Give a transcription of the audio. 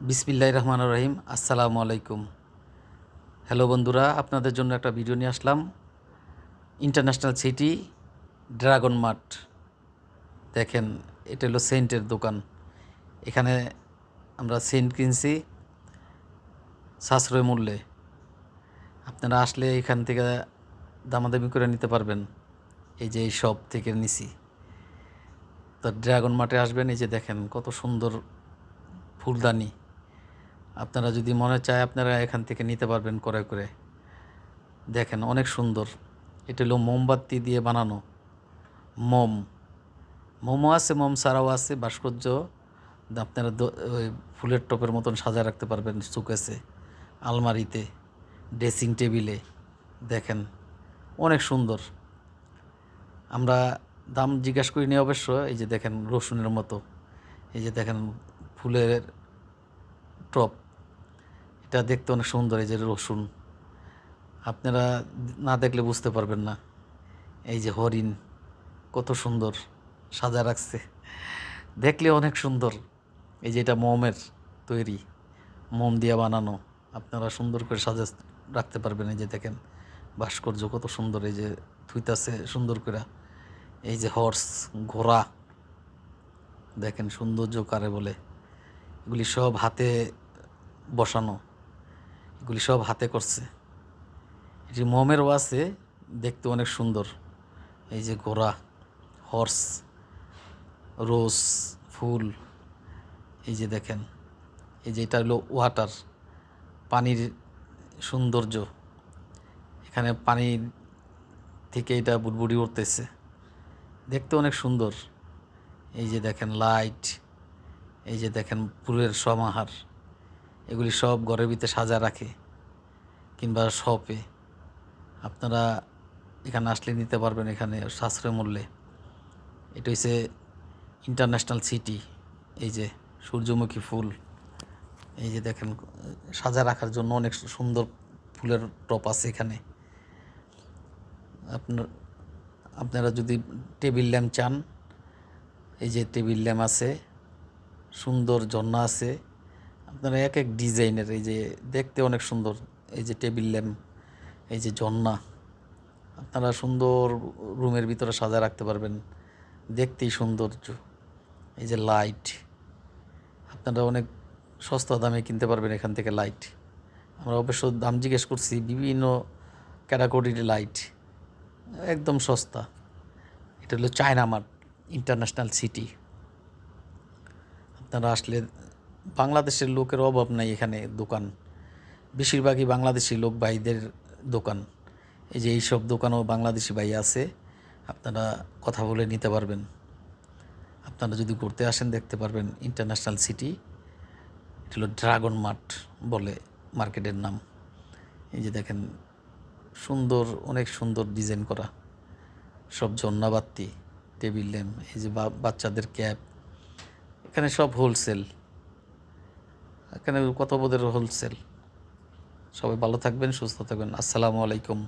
বিসমিল্লাহির রহমানির রহিম। আসসালামু আলাইকুম। হ্যালো বন্ধুরা, আপনাদের জন্য একটা ভিডিও নিয়ে আসলাম। International city dragon mart. দেখেন, এটা হলো সেন্টের দোকান। এখানে আমরা সেন্ট কিনছি সাশ্রয় মূল্যে। আপনারা আসলে এখান থেকে দামাদামি করে নিতে পারবেন। এই যে এই শপ থেকে নিছি। তো ড্রাগন মার্টে আসবেন, এই যে দেখেন কত সুন্দর ফুলদানি। আপনারা যদি মনে চায় আপনারা এখান থেকে নিতে পারবেন করে করে। দেখেন অনেক সুন্দর। এটা হলো মোমবাতি দিয়ে বানানো মোম। মোমও আছে, মোম ছাড়াও আছে। ভাস্কর্য আপনারা ওই ফুলের টপের মতন সাজায় রাখতে পারবেন শোকেসে, আলমারিতে, ড্রেসিং টেবিলে। দেখেন অনেক সুন্দর। আমরা দাম জিজ্ঞাসা করিনি অবশ্য। এই যে দেখেন রসুনের মতো, এই যে দেখেন ফুলের টপ। এটা দেখতে অনেক সুন্দর। এই যে রসুন, আপনারা না দেখলে বুঝতে পারবেন না। এই যে হরিণ, কত সুন্দর সাজা রাখছে, দেখলে অনেক সুন্দর। এই যে এটা মোমের তৈরি, মোম দিয়ে বানানো। আপনারা সুন্দর করে সাজা রাখতে পারবেন। এই যে দেখেন ভাস্কর্য কত সুন্দর। এই যে থুইতাছে সুন্দর করে। এই যে হর্স, ঘোড়া, দেখেন সৌন্দর্য কারে বলে। এগুলি সব হাতে বসানো, এগুলি সব হাতে করছে। এটি মোমেরও আছে, দেখতে অনেক সুন্দর। এই যে ঘোড়া, হর্স, রোজ ফুল। এই যে দেখেন, এই যে এটা হলো ওয়াটার, পানির সৌন্দর্য। এখানে পানি থেকে এটা বুড়বুড়ি উঠতেছে, দেখতে অনেক সুন্দর। এই যে দেখেন লাইট, এই যে দেখেন ফুলের সমাহার। এগুলি সব ঘরের ভিতরে সাজা রাখে কিংবা শপে। আপনারা এখানে আসলে নিতে পারবেন এখানে সাশ্রয় মূল্যে। এটা হচ্ছে ইন্টারন্যাশনাল সিটি। এই যে সূর্যমুখী ফুল, এই যে দেখেন সাজা রাখার জন্য অনেক সুন্দর ফুলের টপ আছে এখানে। আপনারা যদি টেবিল ল্যাম্প চান, এই যে টেবিল ল্যাম্প আছে, সুন্দর ঝর্ণা আছে। আপনারা এক এক ডিজাইনের, এই যে দেখতে অনেক সুন্দর। এই যে টেবিল ল্যাম্প, এই যে ঝর্ণা, আপনারা সুন্দর রুমের ভিতরে সাজা রাখতে পারবেন, দেখতেই সৌন্দর্য। এই যে লাইট, আপনারা অনেক সস্তা দামে কিনতে পারবেন এখান থেকে লাইট। আমরা অবশ্য দাম জিজ্ঞেস করছি, বিভিন্ন ক্যাটাগরির লাইট, একদম সস্তা। এটা হলো চায়না মার্ট ইন্টারন্যাশনাল সিটি। আপনারা আসলে বাংলাদেশের লোকের অভাব নাই এখানে দোকান। বেশিরভাগই বাংলাদেশি লোক ভাইদের দোকান। এই যে এইসব দোকানও বাংলাদেশি ভাই আছে, আপনারা কথা বলে নিতে পারবেন। আপনারা যদি ঘুরতে আসেন দেখতে পারবেন ইন্টারন্যাশনাল সিটি। এটা হলো ড্রাগন মার্ট বলে মার্কেটের নাম। এই যে দেখেন সুন্দর, অনেক সুন্দর ডিজাইন করা সব ঝর্ণাবাতি, টেবিল ল্যাম্প। এই যে বাচ্চাদের ক্যাপ, এখানে সব হোলসেল। এখানে কত বোধের হোলসেল। সবাই ভালো থাকবেন, সুস্থ থাকবেন। আসসালামু আলাইকুম।